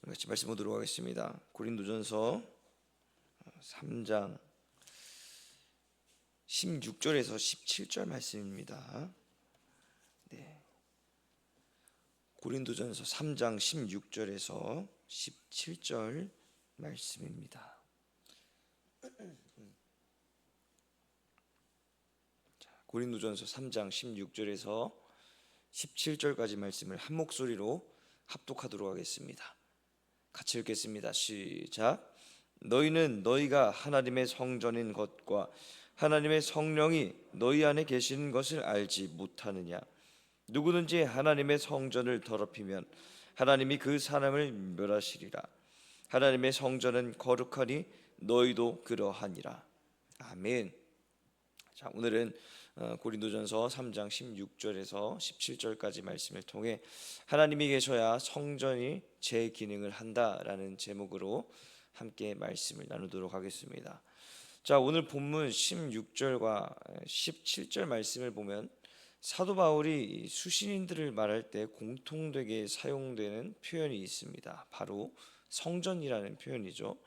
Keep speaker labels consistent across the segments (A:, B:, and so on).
A: 같이 말씀 보도록 하겠습니다. 고린도전서 3장 16절에서 17절 말씀입니다. 네. 고린도전서 3장 16절에서 17절 말씀입니다. 고린도전서 3장 16절에서 17절까지 말씀을 한 목소리로 합독하도록 하겠습니다. 같이 읽겠습니다. 시작. 너희는 너희가 하나님의 성전인 것과 하나님의 성령이 너희 안에 계시는 것을 알지 못하느냐? 누구든지 하나님의 성전을 더럽히면 하나님이 그 사람을 멸하시리라. 하나님의 성전은 거룩하니 너희도 그러하니라. 아멘. 자, 오늘은 고린도전서 3장 16절에서 17절까지 말씀을 통해 하나님이 계셔야 성전이 제 기능을 한다라는 제목으로 함께 말씀을 나누도록 하겠습니다. 자, 오늘 본문 16절과 17절 말씀을 보면 사도 바울이 수신인들을 말할 때 공통되게 사용되는 표현이 있습니다. 바로 성전이라는 표현이죠.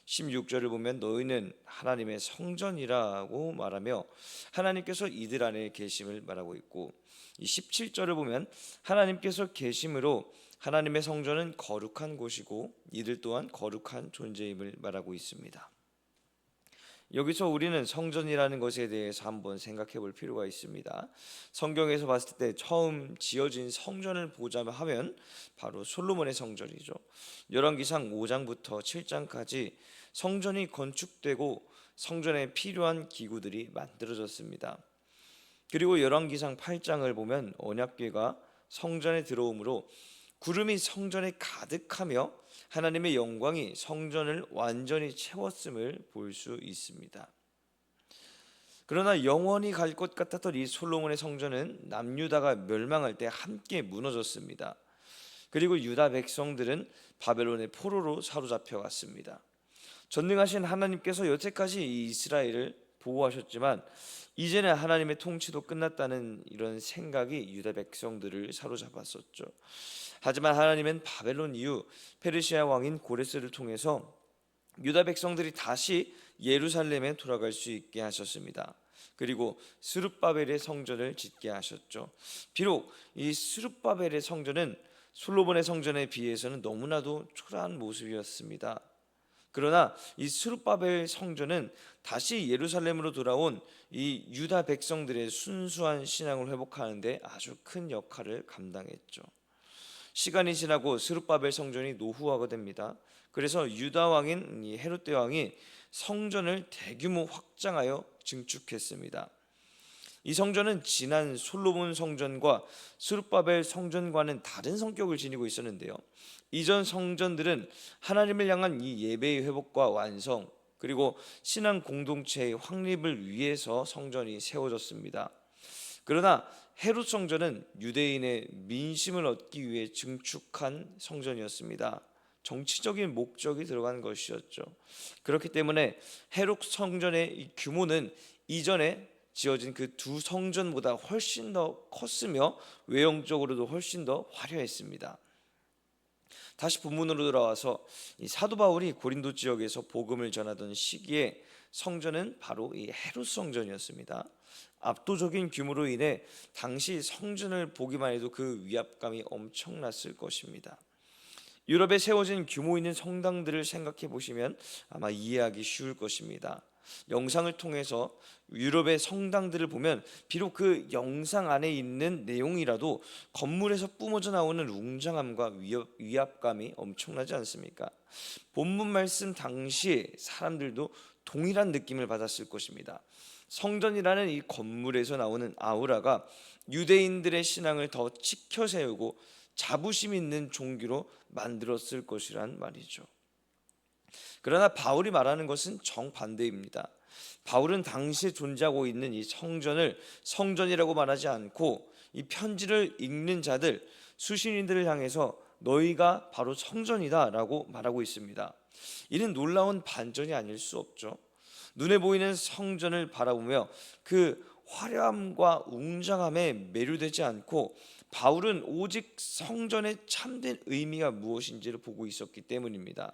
A: 16절을 보면 너희는 하나님의 성전이라고 말하며 하나님께서 이들 안에 계심을 말하고 있고, 이 17절을 보면 하나님께서 계심으로 하나님의 성전은 거룩한 곳이고 이들 또한 거룩한 존재임을 말하고 있습니다. 여기서 우리는 성전이라는 것에 대해서 한번 생각해 볼 필요가 있습니다. 성경에서 봤을 때 처음 지어진 성전을 보자면 하면 바로 솔로몬의 성전이죠. 열왕기상 5장부터 7장까지 성전이 건축되고 성전에 필요한 기구들이 만들어졌습니다. 그리고 열왕기상 8장을 보면 언약궤가 성전에 들어오므로 구름이 성전에 가득하며 하나님의 영광이 성전을 완전히 채웠음을 볼 수 있습니다. 그러나 영원히 갈 것 같았던 이 솔로몬의 성전은 남유다가 멸망할 때 함께 무너졌습니다. 그리고 유다 백성들은 바벨론의 포로로 사로잡혀 갔습니다. 전능하신 하나님께서 여태까지 이 이스라엘을 보호하셨지만 이제는 하나님의 통치도 끝났다는 이런 생각이 유다 백성들을 사로잡았었죠. 하지만 하나님은 바벨론 이후 페르시아 왕인 고레스를 통해서 유다 백성들이 다시 예루살렘에 돌아갈 수 있게 하셨습니다. 그리고 스룹바벨의 성전을 짓게 하셨죠. 비록 이 스룹바벨의 성전은 솔로몬의 성전에 비해서는 너무나도 초라한 모습이었습니다. 그러나 이 스룹바벨 성전은 다시 예루살렘으로 돌아온 이 유다 백성들의 순수한 신앙을 회복하는 데 아주 큰 역할을 감당했죠. 시간이 지나고 스룹바벨 성전이 노후화가 됩니다. 그래서 유다 왕인 이 헤롯 대왕이 성전을 대규모 확장하여 증축했습니다. 이 성전은 지난 솔로몬 성전과 스룹바벨 성전과는 다른 성격을 지니고 있었는데요. 이전 성전들은 하나님을 향한 이 예배의 회복과 완성, 그리고 신앙 공동체의 확립을 위해서 성전이 세워졌습니다. 그러나 헤롯 성전은 유대인의 민심을 얻기 위해 증축한 성전이었습니다. 정치적인 목적이 들어간 것이었죠. 그렇기 때문에 헤롯 성전의 이 규모는 이전에 지어진 그 두 성전보다 훨씬 더 컸으며 외형적으로도 훨씬 더 화려했습니다. 다시 본문으로 돌아와서 이 사도 바울이 고린도 지역에서 복음을 전하던 시기에 성전은 바로 이 헤롯 성전이었습니다. 압도적인 규모로 인해 당시 성전을 보기만 해도 그 위압감이 엄청났을 것입니다. 유럽에 세워진 규모 있는 성당들을 생각해 보시면 아마 이해하기 쉬울 것입니다. 영상을 통해서 유럽의 성당들을 보면 비록 그 영상 안에 있는 내용이라도 건물에서 뿜어져 나오는 웅장함과 위압감이 엄청나지 않습니까? 본문 말씀 당시 사람들도 동일한 느낌을 받았을 것입니다. 성전이라는 이 건물에서 나오는 아우라가 유대인들의 신앙을 더 지켜 세우고 자부심 있는 종교로 만들었을 것이란 말이죠. 그러나 바울이 말하는 것은 정반대입니다. 바울은 당시에 존재하고 있는 이 성전을 성전이라고 말하지 않고 이 편지를 읽는 자들, 수신인들을 향해서 너희가 바로 성전이다 라고 말하고 있습니다. 이는 놀라운 반전이 아닐 수 없죠. 눈에 보이는 성전을 바라보며 그 화려함과 웅장함에 매료되지 않고 바울은 오직 성전의 참된 의미가 무엇인지를 보고 있었기 때문입니다.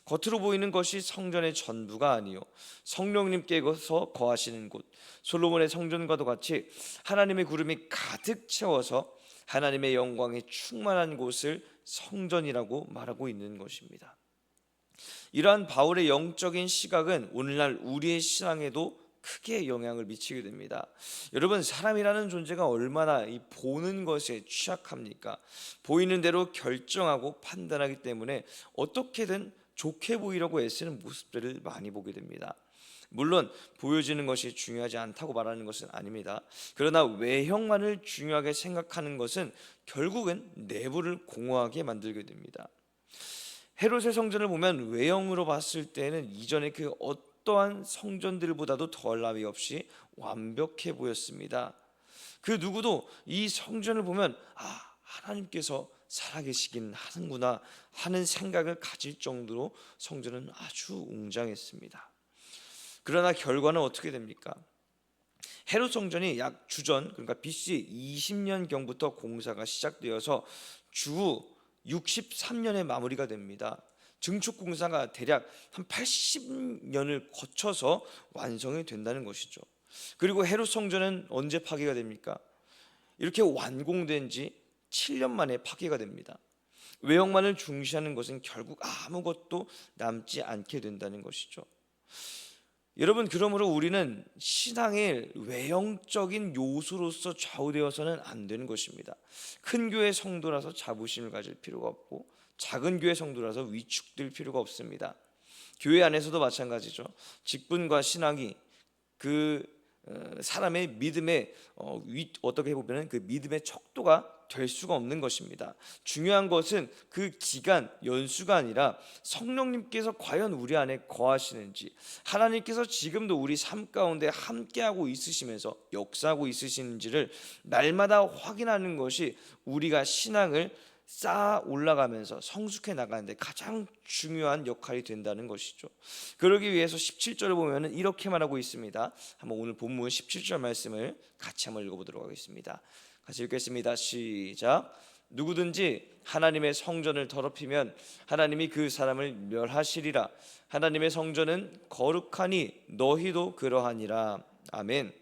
A: 겉으로 보이는 것이 성전의 전부가 아니요 성령님께서 거하시는 곳, 솔로몬의 성전과도 같이 하나님의 구름이 가득 채워서 하나님의 영광이 충만한 곳을 성전이라고 말하고 있는 것입니다. 이러한 바울의 영적인 시각은 오늘날 우리의 신앙에도 크게 영향을 미치게 됩니다. 여러분, 사람이라는 존재가 얼마나 이 보는 것에 취약합니까? 보이는 대로 결정하고 판단하기 때문에 어떻게든 좋게 보이려고 애쓰는 모습들을 많이 보게 됩니다. 물론 보여지는 것이 중요하지 않다고 말하는 것은 아닙니다. 그러나 외형만을 중요하게 생각하는 것은 결국은 내부를 공허하게 만들게 됩니다. 헤롯의 성전을 보면 외형으로 봤을 때는 이전의 그 어떠한 성전들보다도 덜 나위 없이 완벽해 보였습니다. 그 누구도 이 성전을 보면 하나님께서 살아계시긴 하는구나 하는 생각을 가질 정도로 성전은 아주 웅장했습니다. 그러나 결과는 어떻게 됩니까? 헤롯 성전이 약 주전, 그러니까 BC 20년경부터 공사가 시작되어서 주 63년에 마무리가 됩니다. 증축 공사가 대략 한 80년을 거쳐서 완성이 된다는 것이죠. 그리고 헤롯 성전은 언제 파괴가 됩니까? 이렇게 완공된 지 7년 만에 파괴가 됩니다. 외형만을 중시하는 것은 결국 아무것도 남지 않게 된다는 것이죠. 여러분, 그러므로 우리는 신앙의 외형적인 요소로서 좌우되어서는 안 되는 것입니다. 큰 교회 성도라서 자부심을 가질 필요가 없고 작은 교회 성도라서 위축될 필요가 없습니다. 교회 안에서도 마찬가지죠. 직분과 신앙이 그 사람의 믿음의 어떻게 보면 그 믿음의 척도가 될 수가 없는 것입니다. 중요한 것은 그 기간, 연수가 아니라 성령님께서 과연 우리 안에 거하시는지, 하나님께서 지금도 우리 삶 가운데 함께하고 있으시면서 역사하고 있으시는지를 날마다 확인하는 것이 우리가 신앙을 쌓아 올라가면서 성숙해 나가는데 가장 중요한 역할이 된다는 것이죠. 그러기 위해서 17절을 보면 이렇게 말하고 있습니다. 한번 오늘 본문 17절 말씀을 같이 한번 읽어보도록 하겠습니다. 같이 읽겠습니다. 시작. 누구든지 하나님의 성전을 더럽히면 하나님이 그 사람을 멸하시리라. 하나님의 성전은 거룩하니 너희도 그러하니라. 아멘.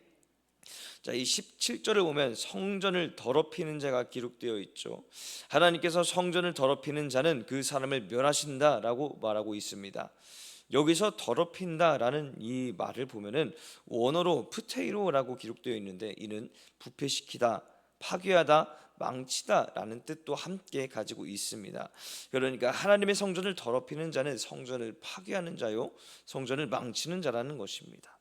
A: 자, 이 17절을 보면 성전을 더럽히는 자가 기록되어 있죠. 하나님께서 성전을 더럽히는 자는 그 사람을 멸하신다라고 말하고 있습니다. 여기서 더럽힌다라는 이 말을 보면은 원어로 프테이로라고 기록되어 있는데 이는 부패시키다, 파괴하다, 망치다라는 뜻도 함께 가지고 있습니다. 그러니까 하나님의 성전을 더럽히는 자는 성전을 파괴하는 자요, 성전을 망치는 자라는 것입니다.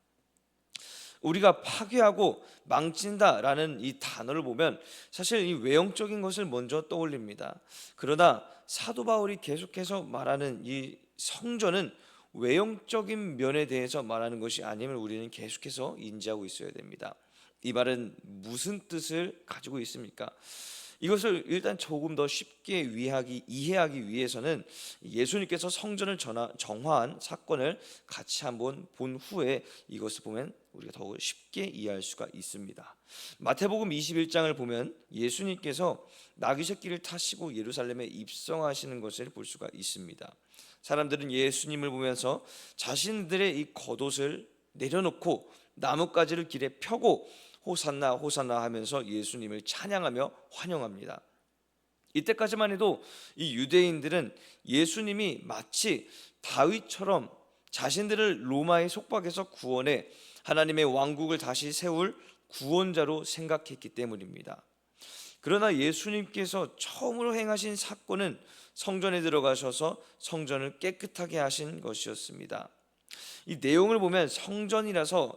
A: 우리가 파괴하고 망친다라는 이 단어를 보면 사실 이 외형적인 것을 먼저 떠올립니다. 그러나 사도 바울이 계속해서 말하는 이 성전은 외형적인 면에 대해서 말하는 것이 아님을 우리는 계속해서 인지하고 있어야 됩니다. 이 말은 무슨 뜻을 가지고 있습니까? 이것을 일단 조금 더 쉽게 이해하기 위해서는 예수님께서 성전을 정화한 사건을 같이 한번 본 후에 이것을 보면 우리가 더욱 쉽게 이해할 수가 있습니다. 마태복음 21장을 보면 예수님께서 나귀 새끼를 타시고 예루살렘에 입성하시는 것을 볼 수가 있습니다. 사람들은 예수님을 보면서 자신들의 이 겉옷을 내려놓고 나뭇가지를 길에 펴고 호산나 호산나 하면서 예수님을 찬양하며 환영합니다. 이때까지만 해도 이 유대인들은 예수님이 마치 다윗처럼 자신들을 로마의 속박에서 구원해 하나님의 왕국을 다시 세울 구원자로 생각했기 때문입니다. 그러나 예수님께서 처음으로 행하신 사건은 성전에 들어가셔서 성전을 깨끗하게 하신 것이었습니다. 이 내용을 보면 성경이라서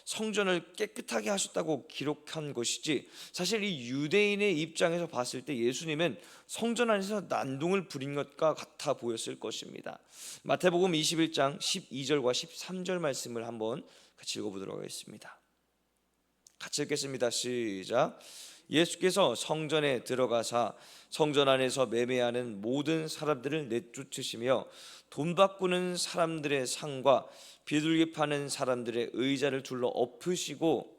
A: 성전을 깨끗하게 하셨다고 기록한 것이지 사실 이 유대인의 입장에서 봤을 때 예수님은 성전 안에서 난동을 부린 것과 같아 보였을 것입니다. 마태복음 21장 12절과 13절 말씀을 한번 같이 읽어보도록 하겠습니다. 같이 읽겠습니다. 시작. 예수께서 성전에 들어가사 성전 안에서 매매하는 모든 사람들을 내쫓으시며 돈 바꾸는 사람들의 상과 비둘기 파는 사람들의 의자를 둘러 엎으시고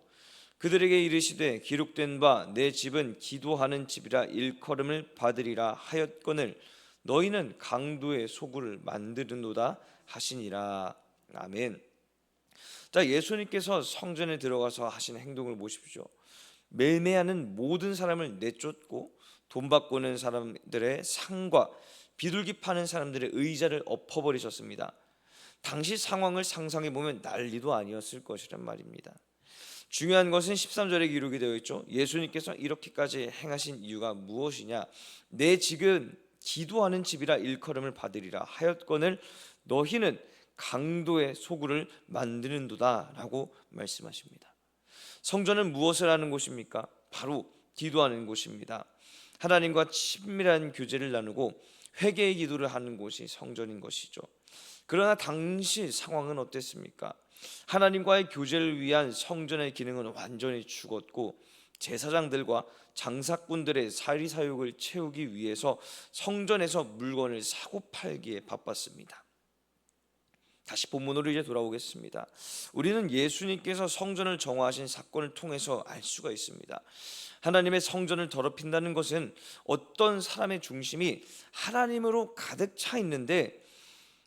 A: 그들에게 이르시되 기록된 바 내 집은 기도하는 집이라 일컬음을 받으리라 하였거늘 너희는 강도의 소굴을 만드는도다 하시니라. 아멘. 자, 예수님께서 성전에 들어가서 하신 행동을 보십시오. 매매하는 모든 사람을 내쫓고 돈 바꾸는 사람들의 상과 비둘기 파는 사람들의 의자를 엎어버리셨습니다. 당시 상황을 상상해 보면 난리도 아니었을 것이란 말입니다. 중요한 것은 13절에 기록이 되어 있죠. 예수님께서 이렇게까지 행하신 이유가 무엇이냐? 내 집은 기도하는 집이라 일컬음을 받으리라 하였거늘 너희는 강도의 소굴을 만드는도다 라고 말씀하십니다. 성전은 무엇을 하는 곳입니까? 바로 기도하는 곳입니다. 하나님과 친밀한 교제를 나누고 회개의 기도를 하는 곳이 성전인 것이죠. 그러나 당시 상황은 어땠습니까? 하나님과의 교제를 위한 성전의 기능은 완전히 죽었고 제사장들과 장사꾼들의 사리사욕을 채우기 위해서 성전에서 물건을 사고 팔기에 바빴습니다. 다시 본문으로 이제 돌아오겠습니다. 우리는 예수님께서 성전을 정화하신 사건을 통해서 알 수가 있습니다. 하나님의 성전을 더럽힌다는 것은 어떤 사람의 중심이 하나님으로 가득 차 있는데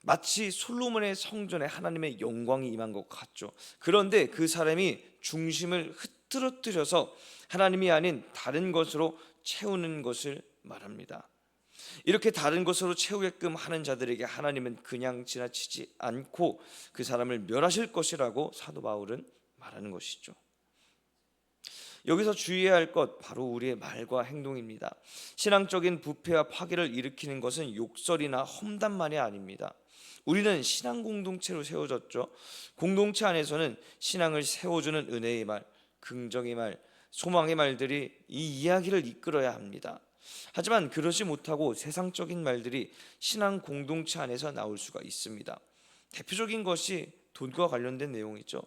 A: 마치 솔로몬의 성전에 하나님의 영광이 임한 것 같죠. 그런데 그 사람이 중심을 흐트러뜨려서 하나님이 아닌 다른 것으로 채우는 것을 말합니다. 이렇게 다른 것으로 채우게끔 하는 자들에게 하나님은 그냥 지나치지 않고 그 사람을 멸하실 것이라고 사도 바울은 말하는 것이죠. 여기서 주의해야 할 것 바로 우리의 말과 행동입니다. 신앙적인 부패와 파괴를 일으키는 것은 욕설이나 험담만이 아닙니다. 우리는 신앙 공동체로 세워졌죠. 공동체 안에서는 신앙을 세워주는 은혜의 말, 긍정의 말, 소망의 말들이 이 이야기를 이끌어야 합니다. 하지만 그러지 못하고 세상적인 말들이 신앙 공동체 안에서 나올 수가 있습니다. 대표적인 것이 돈과 관련된 내용이죠.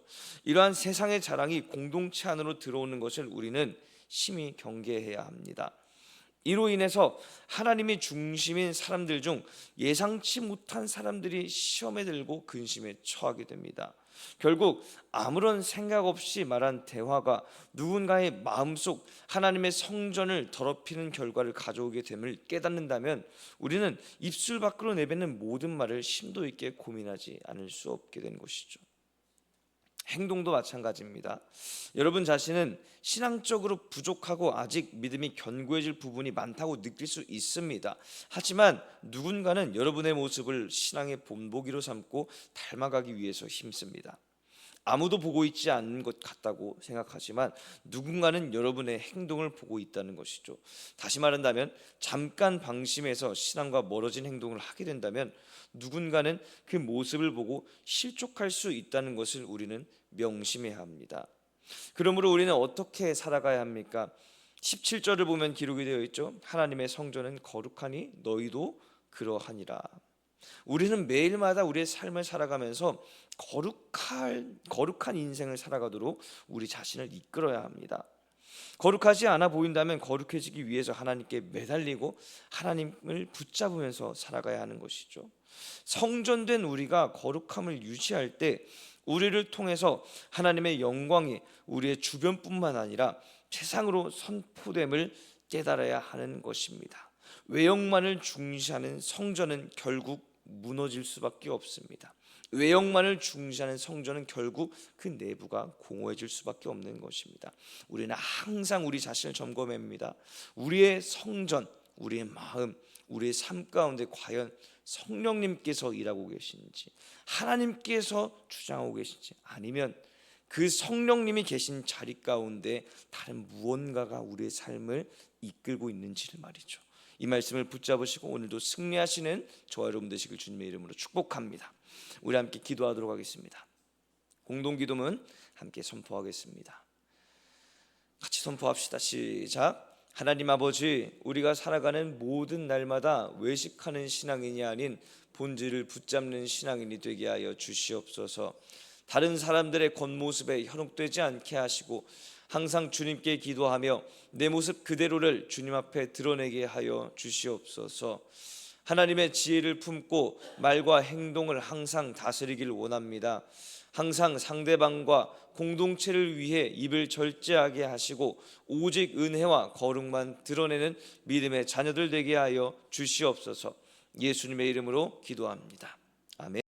A: 이러한 세상의 자랑이 공동체 안으로 들어오는 것을 우리는 심히 경계해야 합니다. 이로 인해서 하나님이 중심인 사람들 중 예상치 못한 사람들이 시험에 들고 근심에 처하게 됩니다. 결국 아무런 생각 없이 말한 대화가 누군가의 마음속 하나님의 성전을 더럽히는 결과를 가져오게 됨을 깨닫는다면 우리는 입술 밖으로 내뱉는 모든 말을 심도 있게 고민하지 않을 수 없게 된 것이죠. 행동도 마찬가지입니다. 여러분 자신은 신앙적으로 부족하고 아직 믿음이 견고해질 부분이 많다고 느낄 수 있습니다. 하지만 누군가는 여러분의 모습을 신앙의 본보기로 삼고 닮아가기 위해서 힘씁니다. 아무도 보고 있지 않는 것 같다고 생각하지만 누군가는 여러분의 행동을 보고 있다는 것이죠. 다시 말한다면 잠깐 방심해서 신앙과 멀어진 행동을 하게 된다면 누군가는 그 모습을 보고 실족할 수 있다는 것을 우리는 명심해야 합니다. 그러므로 우리는 어떻게 살아가야 합니까? 17절을 보면 기록이 되어 있죠. 하나님의 성전은 거룩하니 너희도 그러하니라. 우리는 매일마다 우리의 삶을 살아가면서 거룩한 인생을 살아가도록 우리 자신을 이끌어야 합니다. 거룩하지 않아 보인다면 거룩해지기 위해서 하나님께 매달리고 하나님을 붙잡으면서 살아가야 하는 것이죠. 성전된 우리가 거룩함을 유지할 때 우리를 통해서 하나님의 영광이 우리의 주변뿐만 아니라 세상으로 선포됨을 깨달아야 하는 것입니다. 외형만을 중시하는 성전은 결국 무너질 수밖에 없습니다. 외형만을 중시하는 성전은 결국 그 내부가 공허해질 수밖에 없는 것입니다. 우리는 항상 우리 자신을 점검합니다. 우리의 성전, 우리의 마음, 우리의 삶 가운데 과연 성령님께서 일하고 계신지, 하나님께서 주장하고 계신지, 아니면 그 성령님이 계신 자리 가운데 다른 무언가가 우리의 삶을 이끌고 있는지를 말이죠. 이 말씀을 붙잡으시고 오늘도 승리하시는 저와 여러분 되시길 주님의 이름으로 축복합니다. 우리 함께 기도하도록 하겠습니다. 공동기도문 함께 선포하겠습니다. 같이 선포합시다. 시작. 하나님 아버지, 우리가 살아가는 모든 날마다 외식하는 신앙인이 아닌 본질을 붙잡는 신앙인이 되게 하여 주시옵소서. 다른 사람들의 겉모습에 현혹되지 않게 하시고 항상 주님께 기도하며 내 모습 그대로를 주님 앞에 드러내게 하여 주시옵소서. 하나님의 지혜를 품고 말과 행동을 항상 다스리길 원합니다. 항상 상대방과 공동체를 위해 입을 절제하게 하시고 오직 은혜와 거룩만 드러내는 믿음의 자녀들 되게 하여 주시옵소서. 예수님의 이름으로 기도합니다. 아멘.